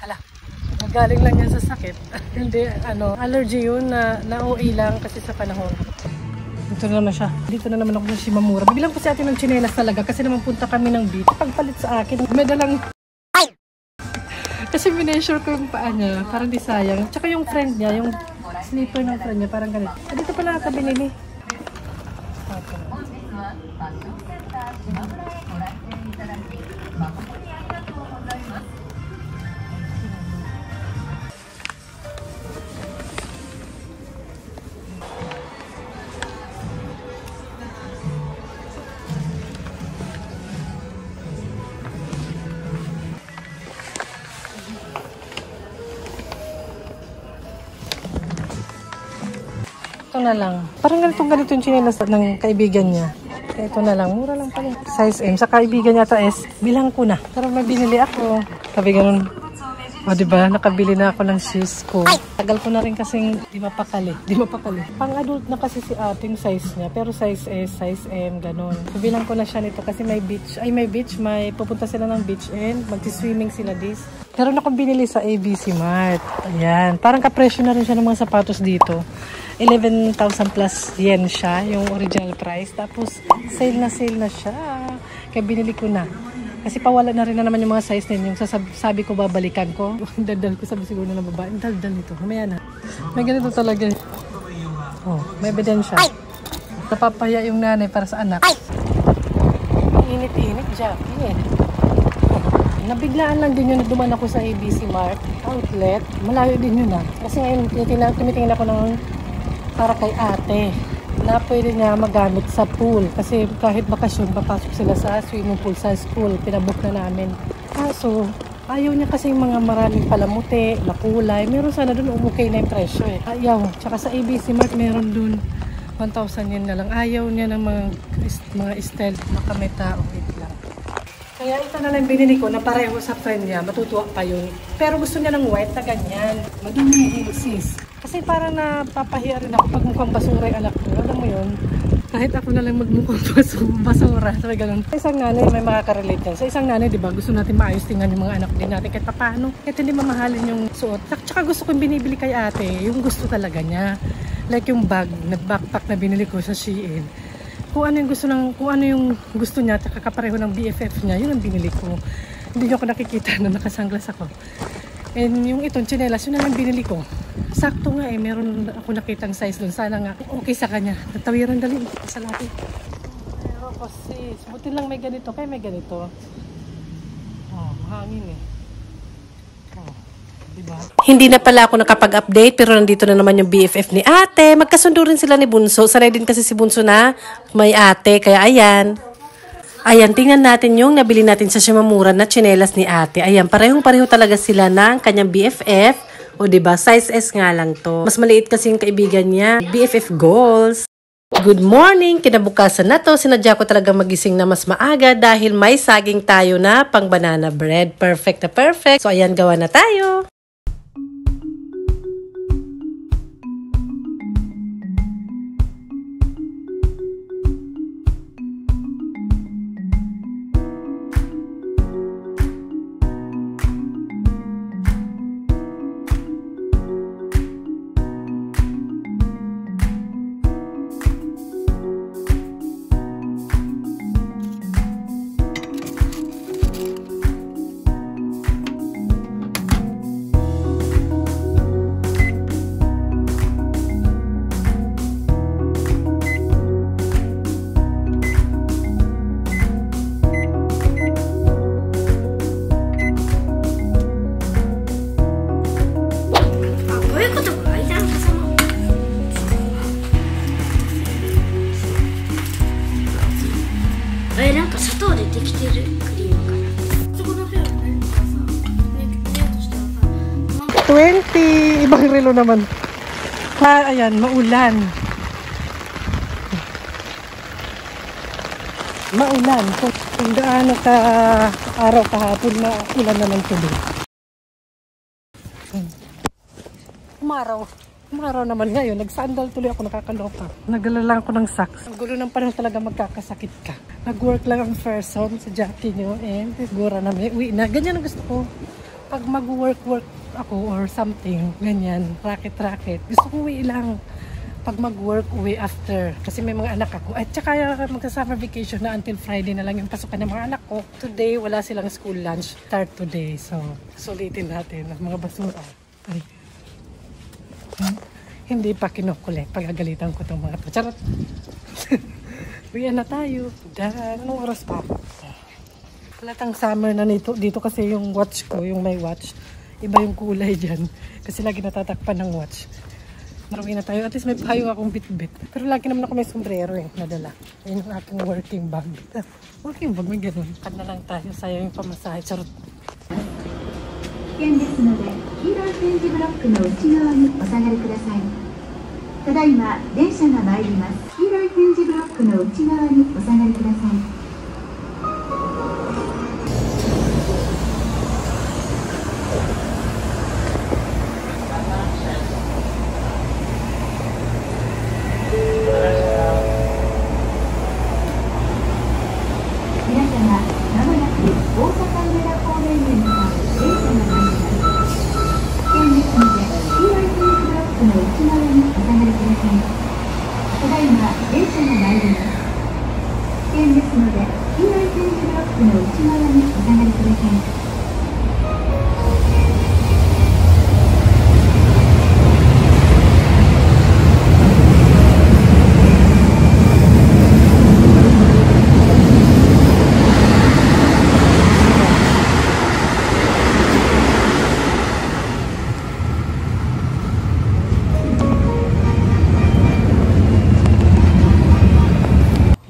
Hala, magaling lang yan sa sakit. Hindi, allergy yun na OA lang kasi sa panahon. Dito na naman siya. Dito na naman ako sa Shimamura. Bibilang ko si ate ng tsinelas talaga kasi naman punta kami ng beach. Pagpalit sa akin, may dalang... Kasi mineasure ko yung paa niya, parang di sayang. Tsaka yung friend niya, yung slipper ng friend niya, parang ganito. Dito pala ata binili. Ito na lang. Parang ganito yung tsinelas ng kaibigan niya. Kaya ito na lang. Mura lang pala. Size M. Sa kaibigan niya ito S. Bilang ko na. Pero may binili ako. Sabi ganun. O diba? Nakabili na ako ng shoes ko. Tagal ko na rin kasing di mapakali. Pang adult na kasi si ating size niya. Pero size S, size M, ganun. So, bilang ko na siya nito kasi may beach. May pupunta sila ng beach and magsi-swimming sila this. Meron akong binili sa ABC Mart. Ayan. Parang kapresyo na rin siya ng mga sapatos dito. 11,000 plus yen siya, yung original price. Tapos, sale na siya. Kaya binili ko na. Kasi pawala na rin na naman yung mga size nila. Yung sabi ko, babalikan ko. Daldal ko, sabi siguro na babae. Daldal nito. Mamaya na. May ganito talaga. Oh, may ebidensya. Napapaya yung nanay para sa anak. Init-init, Jackie eh. Nabiglaan lang din yun. Duman ako sa ABC Mart outlet. Malayo din yun ah. Kasi ngayon, tumitingin ako ng para kay ate na pwede niya magamit sa pool kasi kahit bakasyon papasok sila sa swimming pool sa school, pinabook na namin. Kaso ayaw niya kasi yung mga maraming palamuti na kulay, meron sana dun okay na yung presyo eh. Ayaw, tsaka sa ABC Mart meron dun 1,000 yen na lang. Ayaw niya ng mga style na kameta o lang. Kaya ito na lang binili ko na pareho sa friend niya, matutuwa pa yun. Pero gusto niya ng white na ganyan, madumi sis. Kasi parang napapahiya rin ako pag mukhang basura yung anak ko. Alam mo yun? Kahit ako na lang magmukhang basura. Sabi ganun. Sa isang nanay may makaka-relate yan. Sa isang nanay, di ba, gusto natin maayos tingnan yung mga anak din natin kahit paano. Kahit hindi mamahalin yung suot. Tsaka gusto kong binibili kay ate, yung gusto talaga niya. Like yung backpack na binili ko sa Shein. Kung ano yung gusto niya, tsaka kapareho ng BFF niya, yun ang binili ko. Hindi niyo ako nakikita na nakasanglas ako. And yung itong tsinelas, yun naman binili ko. Sakto nga eh, meron ako nakitang size doon. Sana nga, okay sa kanya. Natawiran dali sa lahat. Pero kasi, buti lang may ganito. Kaya may ganito. Oh, hangin eh. Oh, diba? Hindi na pala ako nakapag-update, pero nandito na naman yung BFF ni ate. Magkasundo rin sila ni Bunso. Sanay din kasi si Bunso na may ate. Kaya ayan. Ayan, tingnan natin yung nabili natin sa Shimamura na tsinelas ni ate. Ayan, parehong-pareho talaga sila ng kanyang BFF. O diba, size S nga lang to. Mas maliit kasi yung kaibigan niya. BFF Goals. Good morning! Kinabukasan na to. Sinadya ko talaga magising na mas maaga dahil may saging tayo na pang banana bread. Perfect na perfect. So ayan, gawa na tayo. Ibang relo naman. Ayan, maulan. Maulan. Kung gaano ka araw kahapon na ulan naman tuloy. Umaraw naman ngayon. Nagsandal tuloy ako, nakakaloka. Nagdala lang ako ng socks. Ang gulo ng panahon talaga magkakasakit ka. Nag-work lang ang person sa Jackie nyo and siguro na may uwi na. Ganyan ang gusto ko. pag mag-work ako or something, ganyan, racket. Gusto ko uwi lang. Pag mag-work, uwi after. Kasi may mga anak ako. At saka magsa-summer vacation na until Friday na lang yung pasukan ng mga anak ko. Today, wala silang school lunch. Start today. So, sulitin natin ang mga basura. Ay. Hindi pa kinukulit. Pagagalitan ko itong mga to. Charot. Uwian na tayo. Dan, anong oras pa? Halatang summer na dito kasi yung watch ko, yung my watch. Iba yung kulay dyan. Kasi lagi natatakpan ng watch. Maruwi na tayo. At least may payo akong bit-bit. Pero lagi naman ako may sombrero nadala. Ayun ang aking working bag. Working bag, may ganun. Pag na lang tayo. Sayang yung pamasahe. Charot. 危険ですので、黄色い点字ブロックの内側にお下がりください。ただいま、電車が参ります。黄色い点字ブロックの内側にお下がりください。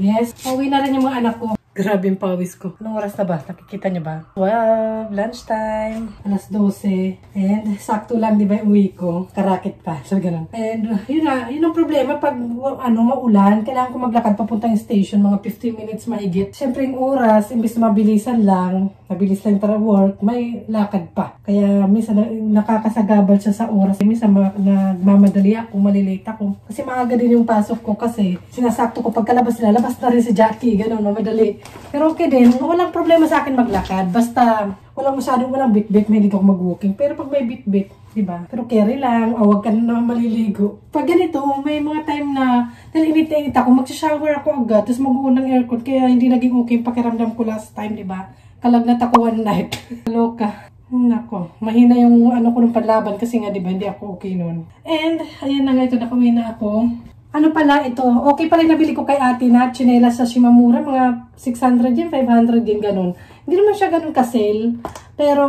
Yes, pauwi na rin yung mga anak ko. Grabe yung pawis ko. Anong oras na ba? Nakikita niyo ba? Wow, lunchtime. Alas 12. And sakto lang, di ba, uwi ko. Karakit pa. So, ganun. And yun na, yun ang problema. Pag maulan, kailangan ko maglakad papuntang station. Mga 15 minutes mahigit. Siyempre yung oras, imbis na mabilisan lang, mabilis lang para work, may lakad pa. Kaya minsan nakakasagabal siya sa oras. Minsan nagmamadali ako, malilate ako. Kasi maaga din yung pasok ko kasi sinasakto ko pagkalabas nila, labas na rin si Jackie. Ganun, mamadali. Pero okay din, walang problema sa akin maglakad. Basta walang bit-bit, may hindi ako mag-walking. Pero pag may bit-bit, diba? Pero carry lang, o wag ka na maliligo. Pag ganito, may mga time na init na init ako, magsha-shower ako agad, tapos mag-uun ng aircon, kaya hindi naging okay yung pakiramdam ko last time, diba? Kalagnat ako one night. Loka. Nako, mahina yung ano ko ng panlaban kasi nga, diba, hindi ako okay noon. And, ayan na nga ito, nakauwi na ako. Ano pala ito? Okay pala yung nabili ko kay ate na tsinelas sa Shimamura. Mga 600 yen, 500 yen, ganun. Hindi naman siya ganun ka-sale. Pero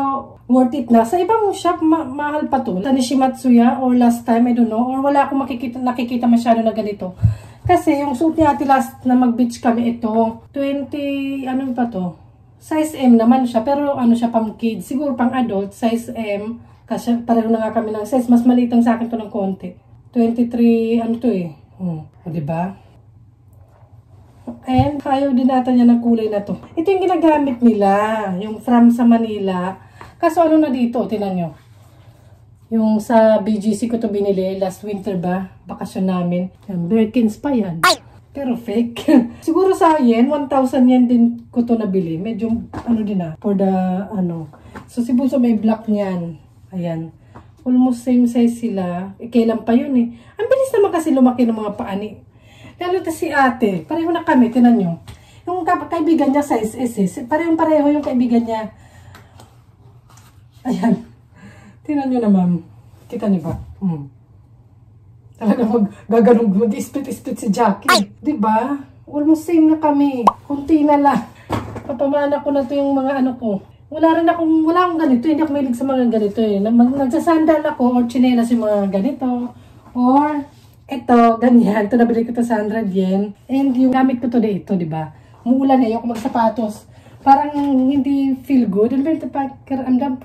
worth it na. Sa ibang shop, mahal pa to. Sa Nishimatsuya or last time, I don't know. Or wala akong nakikita masyado na ganito. Kasi yung suit ni ate last na mag-beach kami ito, 20, ano pa to? Size M naman siya. Pero ano siya pang kids. Siguro pang adult, size M. Kasi pareho na nga kami ng size. Mas maliit ang sa akin to ng konti. 23, ano to eh. Diba? And ayaw din natin yan ng kulay na to. Ito yung ginagamit nila. Yung from sa Manila. Kaso ano na dito, tinan nyo. Yung sa BGC ko to binili. Last winter ba? Bakasyon namin. Yan, Birkins pa yan. Pero fake. Siguro sa yen, 1,000 yen din ko to nabili. Medyo ano din for the ano. So sibuso may black niyan. Ayan. Almost same size sila. Kailan pa yun eh. Ang bilis naman kasi lumaki ng mga paani. Lalo na si ate. Pareho na kami. Tinan nyo. Yung kaibigan niya size S. Pareho yung kaibigan niya. Ayan. Tinan nyo na ma'am. Kita niyo ba? Talagang mag-split si Jackie. Diba? Almost same na kami. Kunti na lang. Papamana ko na to yung mga ano ko. Wala akong ganito. Hindi ako mahilig sa mga ganito eh. Nagsasandal ako or tsinelas yung mga ganito. Or, ito, ganyan. Ito, nabili ko ito sa 100 yen. And yung gamit ko to dito, diba? Umuulan eh. Ayoko magsapatos. Parang hindi feel good. Ano ba ito pa?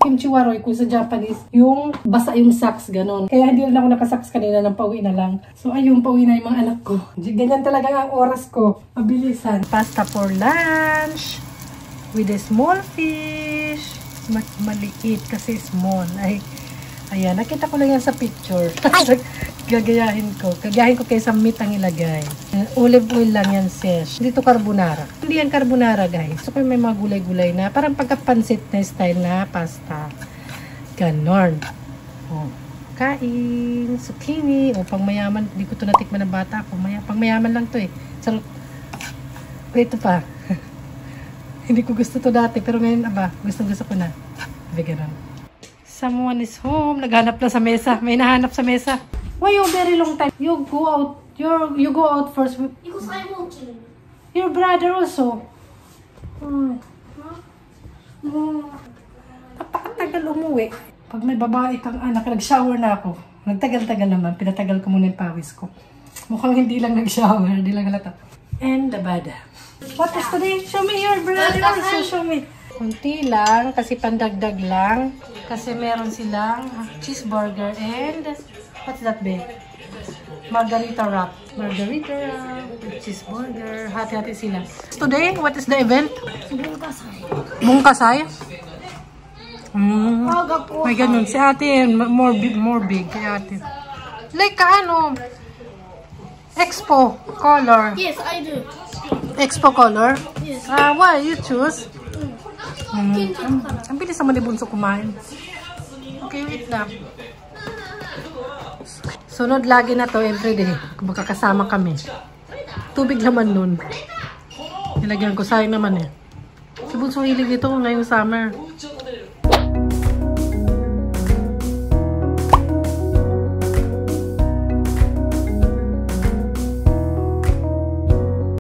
Kimchi waroy ko sa Japanese. Yung basa yung socks, ganun. Kaya hindi rin ako nakasocks kanina ng pauwi na lang. So, ayun, pauwi na yung mga anak ko. Ganyan talaga ang oras ko. Mabilisan. Pasta for lunch. With a small fish. Maliit kasi small. Ay, ayan, nakita ko lang yan sa picture. Gagayahin ko kaysa meat ang ilagay. Olive oil lang yan, sis. Dito carbonara. Hindi yan carbonara, guys. So, may mga gulay-gulay na. Parang pagkapansit na style na pasta. Ganon. Oh. Kain. Zucchini. O, pang mayaman. Hindi ko ito natikman ng bata ko. Pang mayaman lang to eh. Sarap. Ito pa. Hindi ko gusto to dati. Pero ngayon, gusto ko na. Ganon. Someone is home. Naghanap na sa mesa. May nahanap sa mesa. Why you very long time? You go out. You go out first. Because I'm working. Your brother also. Napakatagal umuwi. Pag may babae kang anak, nag-shower na ako. Nagtagal-tagal naman. Pinatagal ko muna yung pawis ko. Mukhang hindi lang nag-shower. Hindi lang halata. And the bad. What is today? Show me your brother also. Show me. Kunti lang. Kasi pandagdag lang. Kasi meron silang cheeseburger and what's that, babe? Margarita wrap. Margarita wrap. Cheeseburger. Hati-hati sila. Today, what is the event? Bungkasay. May ganun. Si ate, more big. Kaya ate. Like, Expo color. Yes, I do. Expo color? Yes. Why you choose? Ang bilis naman ni Bunso kumain. Okay, wait lang. Sunod lagi na to everyday. Kung magkakasama kami. Tubig naman nun. Nilagyan ko, sayang naman eh. Si Bunso hilig dito ngayong summer.